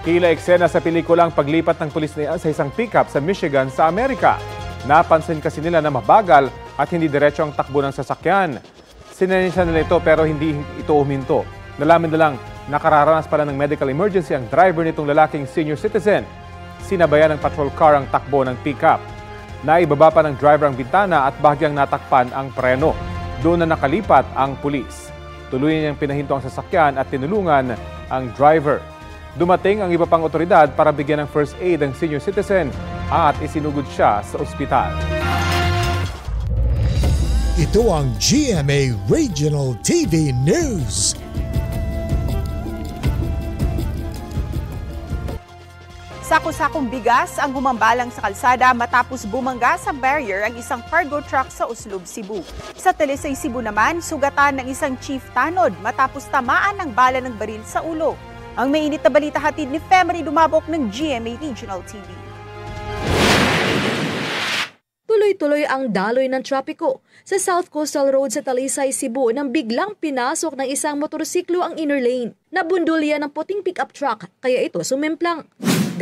Tila eksena sa pelikulang paglipat ng pulis sa isang pickup sa Michigan sa Amerika. Napansin kasi nila na mabagal at hindi diretso ang takbo ng sasakyan. Sinenensya nila ito pero hindi ito huminto. Nalaman na lang nakararanas pala ng medical emergency ang driver nitong lalaking senior citizen. Sinabayan ng patrol car ang takbo ng pickup. Naibaba pa ng driver ang bintana at bahagyang natakpan ang preno. Doon na nakalipat ang pulis. Tuluyan niyang pinahinto ang sasakyan at tinulungan ang driver. Dumating ang iba pang otoridad para bigyan ng first aid ang senior citizen at isinugod siya sa ospital. Ito ang GMA Regional TV News. Sako-sakong bigas ang humambalang sa kalsada matapos bumangga sa barrier ang isang cargo truck sa Uslob, Cebu. Sa Talisay, Cebu naman, sugatan ng isang chief tanod matapos tamaan ng bala ng baril sa ulo. Ang mainit na balita hatid ni Femery Dumabok ng GMA Regional TV. Tuloy-tuloy ang daloy ng trapiko sa South Coastal Road sa Talisay, Cebu nang biglang pinasok ng isang motorsiklo ang inner lane. Nabundol yan ng puting pickup truck kaya ito sumimplang.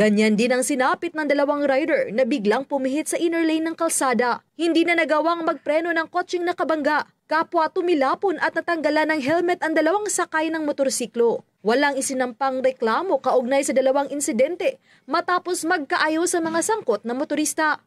Ganyan din ang sinapit ng dalawang rider na biglang pumihit sa inner lane ng kalsada. Hindi na nagawang magpreno ng kotseng nakabangga. Kapwa tumilapon at natanggalan ng helmet ang dalawang sakay ng motorsiklo. Walang isinampang reklamo kaugnay sa dalawang insidente matapos magkaayos sa mga sangkot na motorista.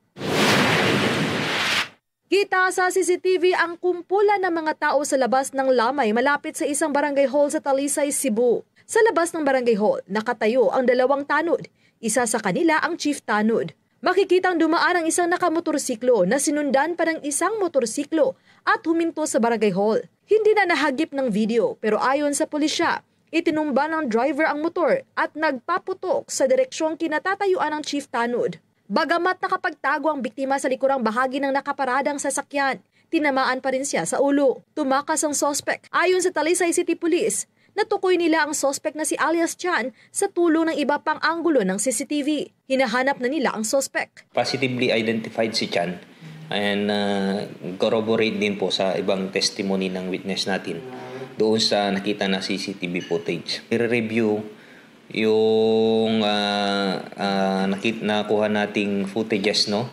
Kita sa CCTV ang kumpulan ng mga tao sa labas ng lamay malapit sa isang barangay hall sa Talisay, Cebu. Sa labas ng barangay hall, nakatayo ang dalawang tanod. Isa sa kanila ang chief tanod. Makikitang dumaan ang isang nakamotorsiklo na sinundan pa ng isang motorsiklo at huminto sa barangay hall. Hindi na nahagip ng video pero ayon sa pulisya, itinumba ng driver ang motor at nagpaputok sa direksyong kinatatayuan ng chief tanod. Bagamat nakapagtago ang biktima sa likurang bahagi ng nakaparadang sasakyan, tinamaan pa rin siya sa ulo. Tumakas ang sospek. Ayon sa Talisay City Police, natukoy nila ang sospek na si alias Chan sa tulong ng iba pang anggulo ng CCTV. Hinahanap na nila ang sospek. Positively identified si Chan and corroborate din po sa ibang testimony ng witness natin doon sa nakita na CCTV footage. I-review yung nakuha nating footages, no?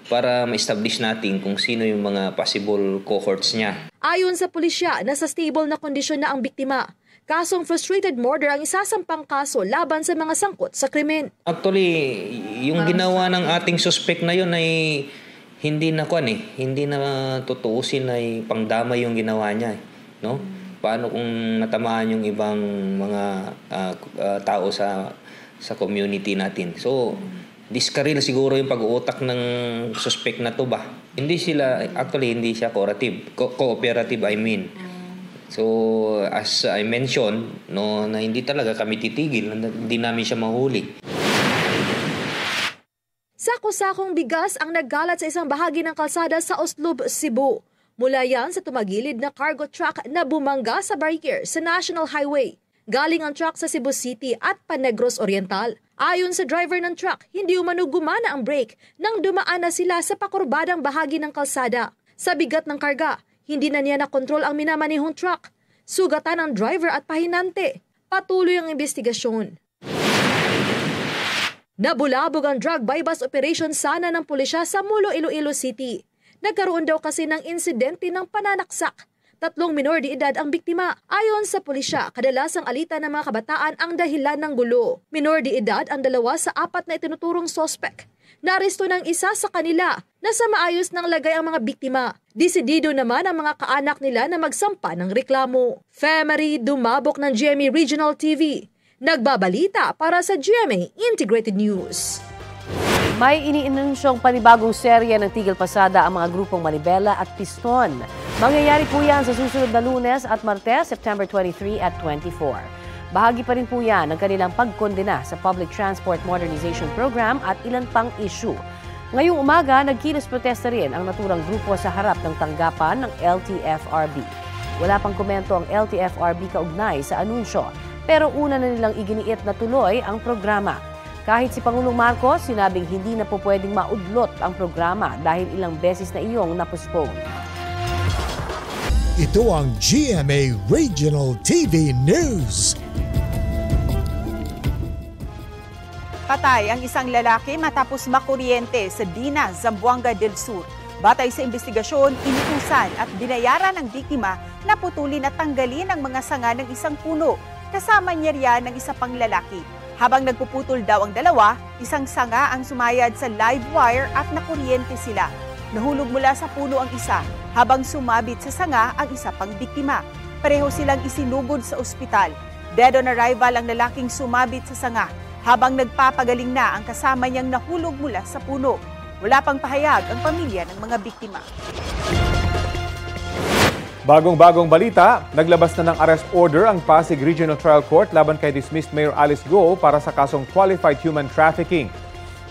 Para ma-establish natin kung sino yung mga possible cohorts niya. Ayon sa pulisya, nasa stable na kondisyon na ang biktima. Kasong frustrated murder ang isasampang kaso laban sa mga sangkot sa krimen. Actually, yung ginawa ng ating suspect na yun ay hindi na tutuusin ay pangdamay yung ginawa niya, no? Paano kung natamaan yung ibang mga tao sa community natin. So, diskaril siguro yung pag-uutak ng suspect na to ba. Hindi siya cooperative, I mean. So, as I mentioned, no, na hindi talaga kami titigil, hindi namin siya mahuli. Sako-sakong bigas ang naggalat sa isang bahagi ng kalsada sa Uslob, Cebu. Mula yan sa tumagilid na cargo truck na bumangga sa barrier sa National Highway. Galing ang truck sa Cebu City at Panegros Oriental. Ayon sa driver ng truck, hindi umano gumana ang brake nang dumaan na sila sa pakurbadang bahagi ng kalsada. Sa bigat ng karga, hindi na niya nakontrol ang minamanihong truck. Sugatan ang driver at pahinante. Patuloy ang investigasyon. Nabulabog ang drug bypass operation sana ng pulisya sa Mulo, Iloilo City. Nagkaroon daw kasi ng insidente ng pananaksak. 3 minor de edad ang biktima. Ayon sa pulisya, kadalasang alitan ng mga kabataan ang dahilan ng gulo. Minor de edad ang 2 sa 4 na itinuturong sospek. Naaresto ng isa sa kanila na sa maayos ng lagay ang mga biktima. Desidido naman ang mga kaanak nila na magsampa ng reklamo. Femery Dumabok ng GMA Regional TV. Nagbabalita para sa GMA Integrated News. May iniinunsyong panibagong serye ng Tigil Pasada ang mga grupong Manibela at Piston. Mangyayari po yan sa susunod na Lunes at Martes, September 23 at 24. Bahagi pa rin po yan ng kanilang pagkondena sa Public Transport Modernization Program at ilan pang issue. Ngayong umaga, nagkilos protesta rin ang naturang grupo sa harap ng tanggapan ng LTFRB. Wala pang komento ang LTFRB kaugnay sa anunsyo, pero una na nilang iginiit na tuloy ang programa. Kahit si Pangulong Marcos, sinabing hindi na po pwedeng maudlot ang programa dahil ilang beses na iyong napospone. Ito ang GMA Regional TV News. Patay ang isang lalaki matapos makuryente sa Dina, Zamboanga del Sur. Batay sa investigasyon, inutusan at binayaran ng biktima na putulin at tanggalin ang mga sanga ng isang puno. Kasama niya riyan ng isa pang lalaki. Habang nagpuputol daw ang dalawa, isang sanga ang sumayad sa live wire at nakuryente sila. Nahulog mula sa puno ang isa, habang sumabit sa sanga ang isa pang biktima. Pareho silang isinugod sa ospital. Dead on arrival ang lalaking sumabit sa sanga, habang nagpapagaling na ang kasama niyang nahulog mula sa puno. Wala pang pahayag ang pamilya ng mga biktima. Bagong-bagong balita, naglabas na ng arrest order ang Pasig Regional Trial Court laban kay dismissed Mayor Alice Go para sa kasong qualified human trafficking.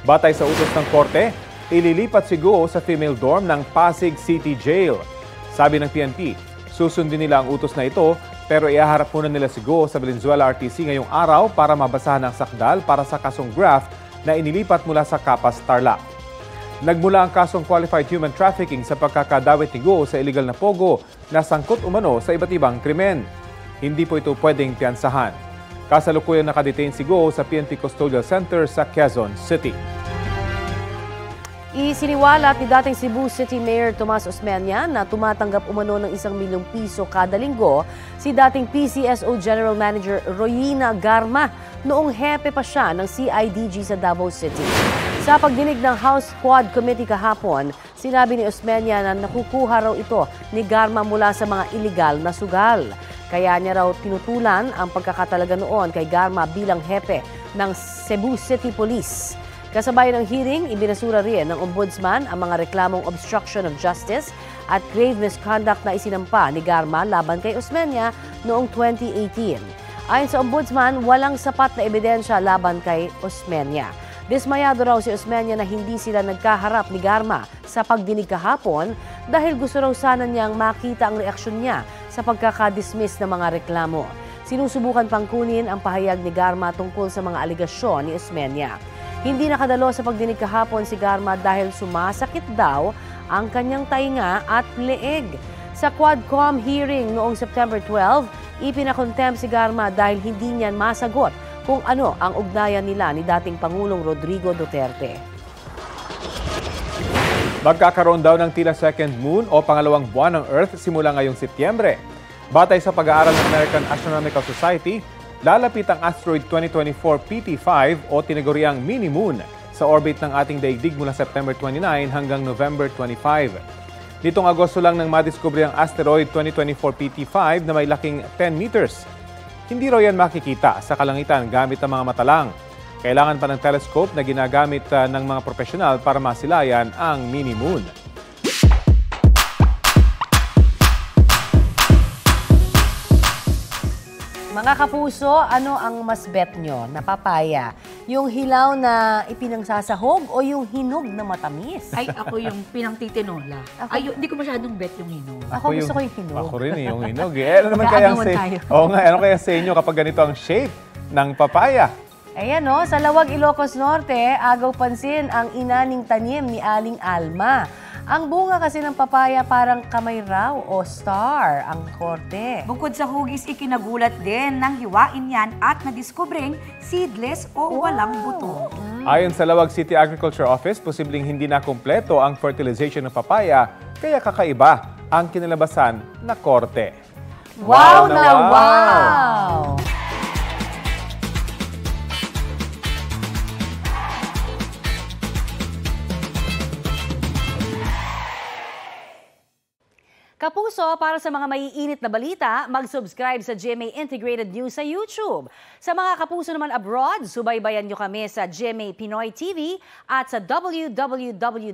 Batay sa utos ng korte, ililipat si Go sa female dorm ng Pasig City Jail. Sabi ng PNP, susundin nila ang utos na ito pero iaharap muna nila si Go sa Valenzuela RTC ngayong araw para mabasahan ang sakdal para sa kasong graft na inilipat mula sa Capas, Tarlac. Nagmula ang kasong qualified human trafficking sa pagkakadawit ni Go sa illegal na pogo na sangkot umano sa iba't ibang krimen. Hindi po ito pwedeng piyansahan. Kasalukuyang nakadetain si Go sa PNP Custodial Center sa Quezon City. Isiniwalat ni dating Cebu City Mayor Tomas Osmeña na tumatanggap umano ng 1 milyong piso kada linggo si dating PCSO General Manager Royina Garma noong hepe pa siya ng CIDG sa Davao City. Sa pagdinig ng House Quad Committee kahapon, sinabi ni Osmeña na nakukuha raw ito ni Garma mula sa mga iligal na sugal. Kaya niya raw tinutulan ang pagkakatalaga noon kay Garma bilang hepe ng Cebu City Police. Kasabay ng hearing, ibinasura rin ng Ombudsman ang mga reklamong obstruction of justice at grave misconduct na isinampa ni Garma laban kay Osmeña noong 2018. Ayon sa Ombudsman, walang sapat na ebidensya laban kay Osmeña. Dismayado raw si Osmeña na hindi sila nagkaharap ni Garma sa pagdinig kahapon dahil gusto raw sana niyang makita ang reaksyon niya sa pagkakadismiss ng mga reklamo. Sinusubukan pang kunin ang pahayag ni Garma tungkol sa mga aligasyon ni Osmeña. Hindi nakadalo sa pagdinig kahapon si Garma dahil sumasakit daw ang kanyang tainga at leeg. Sa Quadcom hearing noong September 12, ipinakontempt si Garma dahil hindi niyan masagot kung ano ang ugnayan nila ni dating Pangulong Rodrigo Duterte. Magkakaroon daw ng tila second moon o pangalawang buwan ng Earth simula ngayong Setyembre. Batay sa pag-aaral ng American Astronomical Society, lalapit ang asteroid 2024 PT5 o tinaguriang mini-moon sa orbit ng ating daigdig mula September 29 hanggang November 25. Nitong Agosto lang nang madiskubre ang asteroid 2024 PT5 na may laking 10 meters. Hindi raw yan makikita sa kalangitan gamit ang mga mata lang. Kailangan pa ng telescope na ginagamit ng mga profesional para masilayan ang mini-moon. Mga kapuso, ano ang mas bet nyo na papaya? Yung hilaw na ipinangsasahog o yung hinog na matamis? Ay, ako yung pinangtitinola. Ay, hindi ko masyadong bet yung hinog. Ako gusto ko yung hinog. Ako rin yung hinog. Ano naman kaya ano kaya sa inyo kapag ganito ang shape ng papaya? Ayan sa Lawag, Ilocos Norte, agaw pansin ang inaning tanim ni Aling Alma. Ang bunga kasi ng papaya parang kamay raw o star ang korte. Bukod sa hugis, ikinagulat din ng hiwain yan at nadiskubring seedless o walang buto. Ayon sa Lawag City Agriculture Office, posibleng hindi na kumpleto ang fertilization ng papaya, kaya kakaiba ang kinalabasan na korte. Wow na wow! Kapuso, para sa mga maiinit na balita, mag-subscribe sa GMA Integrated News sa YouTube. Sa mga kapuso naman abroad, subaybayan nyo kami sa GMA Pinoy TV at sa www.gmanews.tv.